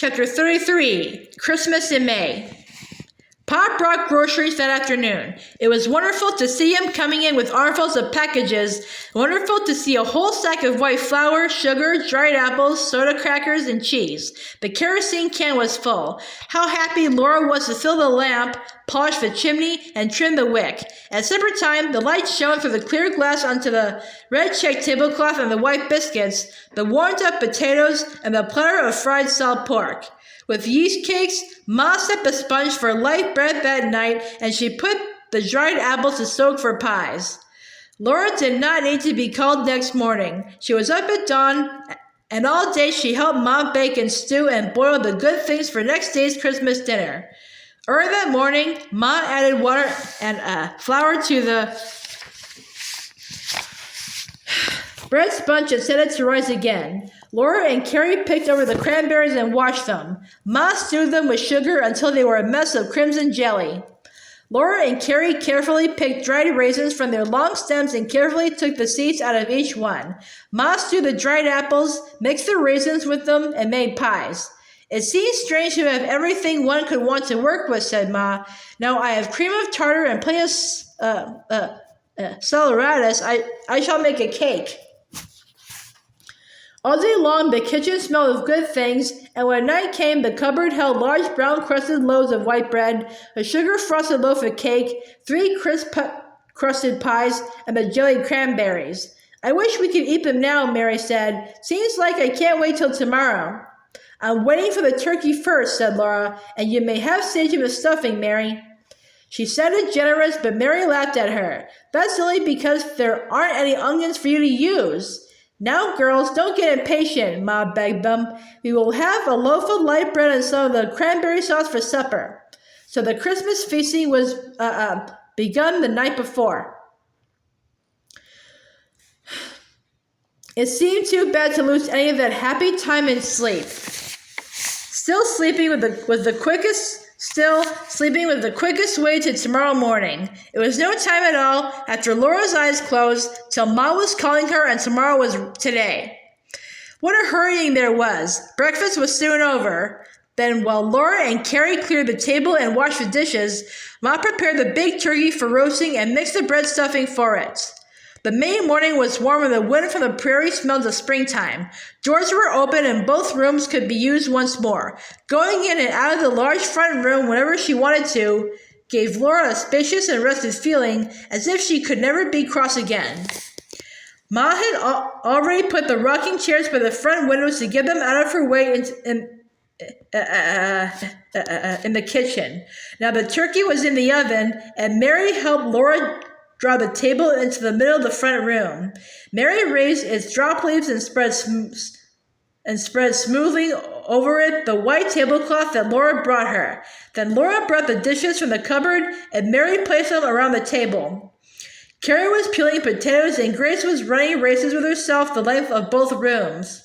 Chapter 33, Christmas in May. Pa brought groceries that afternoon. It was wonderful to see him coming in with armfuls of packages. Wonderful to see a whole sack of white flour, sugar, dried apples, soda crackers, and cheese. The kerosene can was full. How happy Laura was to fill the lamp, polish the chimney, and trim the wick. At supper time, the light shone through the clear glass onto the red check tablecloth and the white biscuits, the warmed-up potatoes, and the platter of fried salt pork. With yeast cakes, Ma set the sponge for light bread that night, and she put the dried apples to soak for pies. Laura did not need to be called next morning. She was up at dawn, and all day she helped Ma bake and stew and boil the good things for next day's Christmas dinner. Early that morning, Ma added water and flour to the bread sponge and set it to rise again. Laura and Carrie picked over the cranberries and washed them. Ma stewed them with sugar until they were a mess of crimson jelly. Laura and Carrie carefully picked dried raisins from their long stems and carefully took the seeds out of each one. Ma stewed the dried apples, mixed the raisins with them, and made pies. It seems strange to have everything one could want to work with, said Ma. Now I have cream of tartar and plenty of saleratus. I shall make a cake. All day long the kitchen smelled of good things, and when night came the cupboard held large brown-crusted loaves of white bread, a sugar-frosted loaf of cake, 3 crisp-crusted pies, and the jellied cranberries. I wish we could eat them now, Mary said. Seems like I can't wait till tomorrow. I'm waiting for the turkey first, said Laura, and you may have sage in the stuffing, Mary. She sounded generous, but Mary laughed at her. That's only because there aren't any onions for you to use. Now, girls, don't get impatient, Ma begged them. We will have a loaf of light bread and some of the cranberry sauce for supper. So the Christmas feasting was begun the night before. It seemed too bad to lose any of that happy time in sleep. Still sleeping with the quickest way to tomorrow morning. It was no time at all, after Laura's eyes closed, till Ma was calling her and tomorrow was today. What a hurrying there was. Breakfast was soon over. Then, while Laura and Carrie cleared the table and washed the dishes, Ma prepared the big turkey for roasting and mixed the bread stuffing for it. The May morning was warm and the wind from the prairie smelled of springtime. Doors were open and both rooms could be used once more. Going in and out of the large front room whenever she wanted to gave Laura a spacious and rested feeling, as if she could never be cross again. Ma had already put the rocking chairs by the front windows to get them out of her way in the kitchen. Now the turkey was in the oven, and Mary helped Laura draw the table into the middle of the front room. Mary raised its drop leaves and spread smoothly over it the white tablecloth that Laura brought her. Then Laura brought the dishes from the cupboard, and Mary placed them around the table. Carrie was peeling potatoes, and Grace was running races with herself the length of both rooms.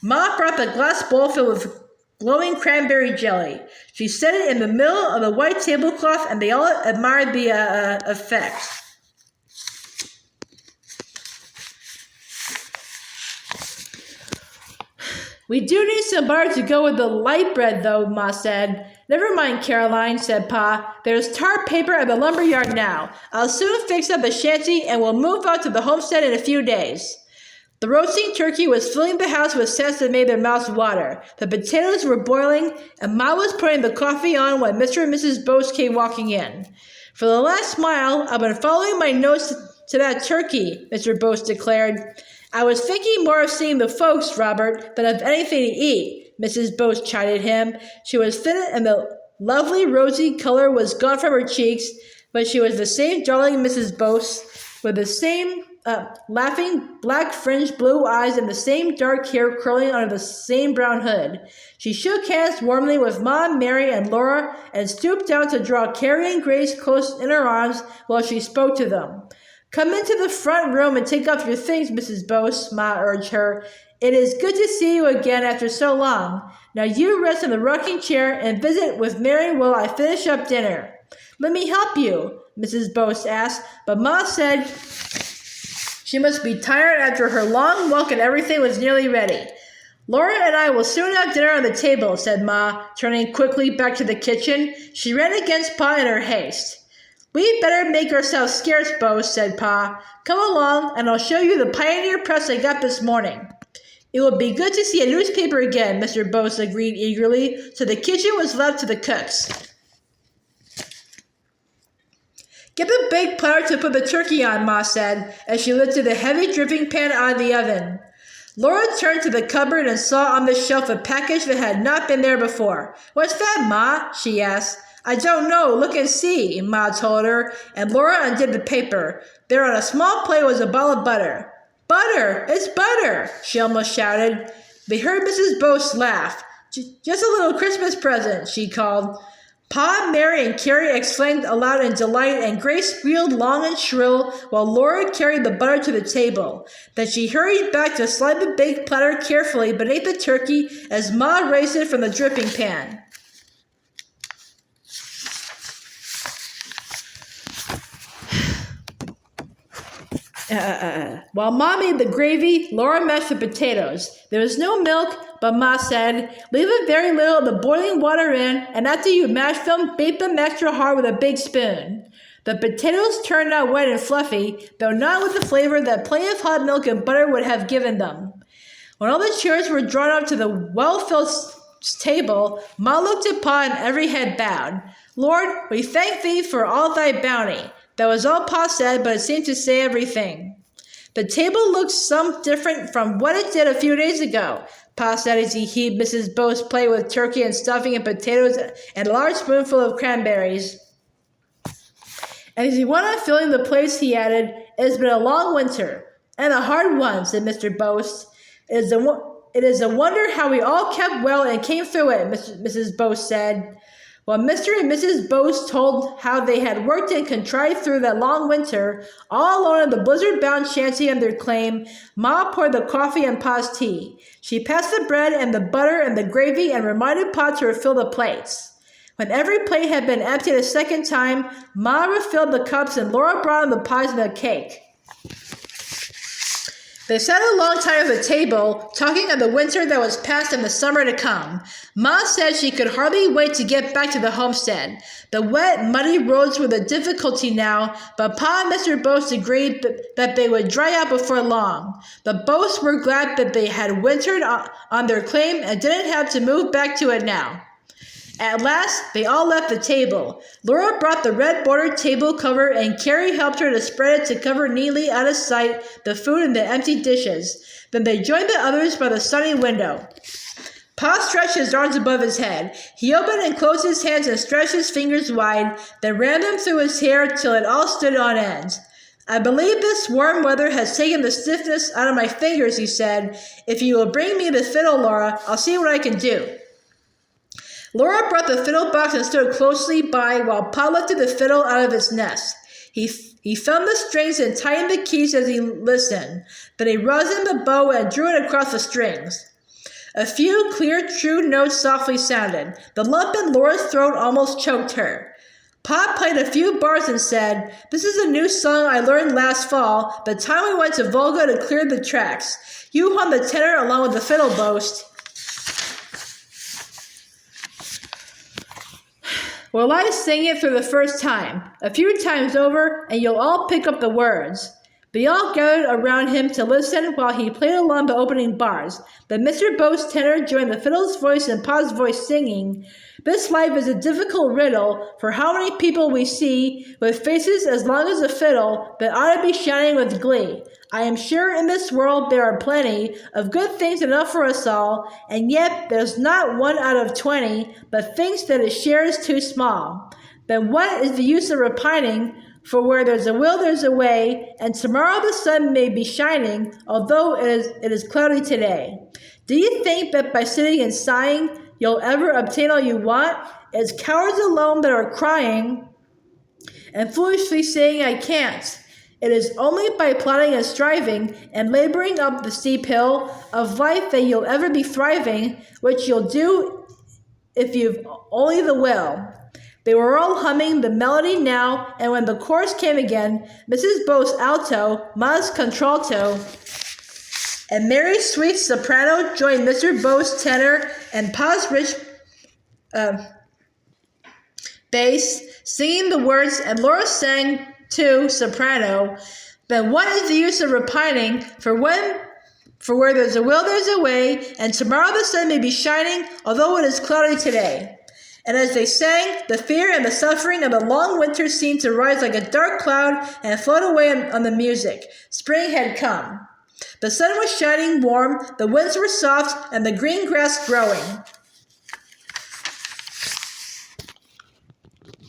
Ma brought the glass bowl filled with glowing cranberry jelly. She set it in the middle of the white tablecloth, and they all admired the effect. We do need some butter to go with the light bread, though, Ma said. Never mind, Caroline, said Pa. There's tar paper at the lumber yard now. I'll soon fix up the shanty, and we'll move out to the homestead in a few days. The roasting turkey was filling the house with scents that made their mouths water. The potatoes were boiling, and Ma was putting the coffee on when Mr. and Mrs. Bose came walking in. For the last mile, I've been following my nose to that turkey, Mr. Bose declared. I was thinking more of seeing the folks, Robert, than of anything to eat, Mrs. Bose chided him. She was thin and the lovely rosy color was gone from her cheeks, but she was the same darling Mrs. Bose, with the same laughing black-fringed blue eyes and the same dark hair curling under the same brown hood. She shook hands warmly with Ma, Mary, and Laura, and stooped down to draw Carrie and Grace close in her arms while she spoke to them. Come into the front room and take off your things, Mrs. Bose, Ma urged her. It is good to see you again after so long. Now you rest in the rocking chair and visit with Mary while I finish up dinner. Let me help you, Mrs. Bose asked, but Ma said she must be tired after her long walk and everything was nearly ready. Laura and I will soon have dinner on the table, said Ma, turning quickly back to the kitchen. She ran against Pa in her haste. We'd better make ourselves scarce, Bose, said Pa. Come along, and I'll show you the Pioneer Press I got this morning. It will be good to see a newspaper again, Mr. Bose agreed eagerly, so the kitchen was left to the cooks. Get the big platter to put the turkey on, Ma said, as she lifted the heavy dripping pan out of the oven. Laura turned to the cupboard and saw on the shelf a package that had not been there before. What's that, Ma? She asked. I don't know. Look and see, Ma told her, and Laura undid the paper. There on a small plate was a bottle of butter. Butter! It's butter! She almost shouted. They heard Mrs. Bose laugh. Just a little Christmas present, she called. Pa, Mary, and Carrie exclaimed aloud in delight, and Grace squealed long and shrill while Laura carried the butter to the table. Then she hurried back to slide the big platter carefully beneath the turkey as Ma raised it from the dripping pan. While Ma made the gravy, Laura mashed the potatoes. There was no milk, but Ma said, leave a very little of the boiling water in, and after you mash them, beat them extra hard with a big spoon. The potatoes turned out wet and fluffy, though not with the flavor that plenty of hot milk and butter would have given them. When all the chairs were drawn up to the well-filled table, Ma looked at Pa and every head bowed. Lord, we thank thee for all thy bounty. That was all Pa said, but it seemed to say everything. The table looked some different from what it did a few days ago, Pa said as he heaved Mrs. Bose's plate with turkey and stuffing and potatoes and a large spoonful of cranberries. And as he went on filling the plates, he added, it has been a long winter, and a hard one, said Mr. Bose. It is a wonder how we all kept well and came through it, Mrs. Bose said. While Mr. and Mrs. Bose told how they had worked and contrived through that long winter, all alone in the blizzard-bound shanty on their claim, Ma poured the coffee and Pa's tea. She passed the bread and the butter and the gravy and reminded Pa to refill the plates. When every plate had been emptied a second time, Ma refilled the cups and Laura brought in the pies and the cake. They sat a long time at the table, talking of the winter that was past and the summer to come. Ma said she could hardly wait to get back to the homestead. The wet, muddy roads were the difficulty now, but Pa and Mr. Bose agreed that they would dry out before long. The Bose were glad that they had wintered on their claim and didn't have to move back to it now. At last, they all left the table. Laura brought the red-bordered table cover, and Carrie helped her to spread it to cover neatly out of sight the food and the empty dishes. Then they joined the others by the sunny window. Pa stretched his arms above his head. He opened and closed his hands and stretched his fingers wide, then ran them through his hair till it all stood on end. I believe this warm weather has taken the stiffness out of my fingers, he said. If you will bring me the fiddle, Laura, I'll see what I can do. Laura brought the fiddle box and stood closely by while Pa lifted the fiddle out of its nest. He thumbed the strings and tightened the keys as he listened. Then he rosined the bow and drew it across the strings. A few clear, true notes softly sounded. The lump in Laura's throat almost choked her. Pa played a few bars and said, "This is a new song I learned last fall, the time we went to Volga to clear the tracks. You hum the tenor along with the fiddle, Boast." Well, I sing it for the first time, a few times over, and you'll all pick up the words. They all gathered around him to listen while he played along the opening bars. Then Mr. Boast's tenor joined the fiddle's voice and Pa's voice singing, "This life is a difficult riddle, for how many people we see, with faces as long as a fiddle, that ought to be shining with glee. I am sure in this world there are plenty of good things enough for us all, and yet there's not 1 out of 20 but thinks that his share is too small. Then what is the use of repining? For where there's a will, there's a way, and tomorrow the sun may be shining, although it is cloudy today. Do you think that by sitting and sighing you'll ever obtain all you want? It's cowards alone that are crying and foolishly saying, 'I can't.' It is only by plodding and striving and laboring up the steep hill of life that you'll ever be thriving, which you'll do if you've only the will." They were all humming the melody now, and when the chorus came again, Mrs. Bo's alto, Ma's contralto, and Mary's sweet soprano joined Mr. Bow's tenor and Pa's rich bass, singing the words, and Laura sang too, soprano. But what is the use of repining? For where there's a will, there's a way, and tomorrow the sun may be shining, although it is cloudy today. And as they sang, the fear and the suffering of the long winter seemed to rise like a dark cloud and float away on the music. Spring had come. The sun was shining warm, the winds were soft, and the green grass growing.